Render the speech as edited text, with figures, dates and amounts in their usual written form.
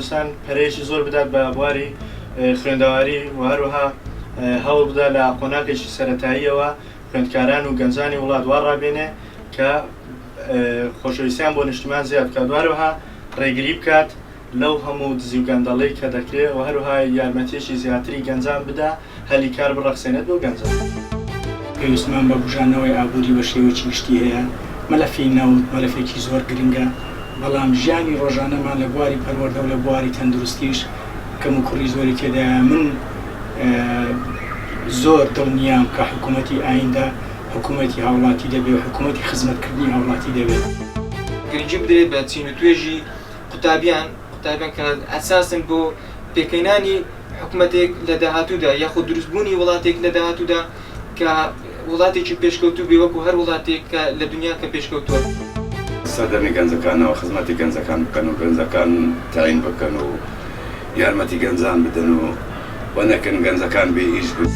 کوردستان پەرەیەکی زۆر بدات بە بواری خوێندەواری و هەروەها هەوڵ بدا لە قۆناغێکی سەرەتاییەوە خوێندکاران و گەنجانی وڵات وا ڕابێنێ کە خۆشەویستیان بۆ نیشتمان زیاد بکات، هەروەها ڕێگری بکات لەو هەموو دزی و گەندەڵەی کە دەکرێت و هەروەها یارمەتیەکی زیاتری گەنجان بدا هەلی کار بڕەخسێنێت بۆ گەنجان. پێویستمان بە بژانەوەی ئابووری بە شێوەیەکی گشتی هەیە، مەلەفی نەوت مەلەفێکی زۆر گرنگە، بەڵام ژیانی ڕۆژانەمان لە بواری پەروەردە و لە بواری تەندروستیش کەم و کوڕی زۆری تێدایە. من زۆر دڵنیام کە حکوومەتی ئایندە حکوومەتی هاوڵاتی دەبێت و حکوومەتی خزمەتکردنی هاوڵاتی دەبێت. گرنگی بدرێت بە چین و توێژی قوتابیان کە ئەساسن بۆ پێکەینانی حکوومەتێک لە داهاتوودا یاخود دروستبوونی وڵاتێک لە داهاتوودا کە وڵاتێکی پێشکەوتوو بێ وەکو هەر وڵاتێک کە لە دنیا کە پێشکەوتووە. سەردەمی گەنجەکانەوە خزمەتی گەنجەکان بکەن و گەنجەکان تاین بکەن و یارمەتی گەنجان بدەن و وەنەکەن گەنجەکان بێ هیچ بن.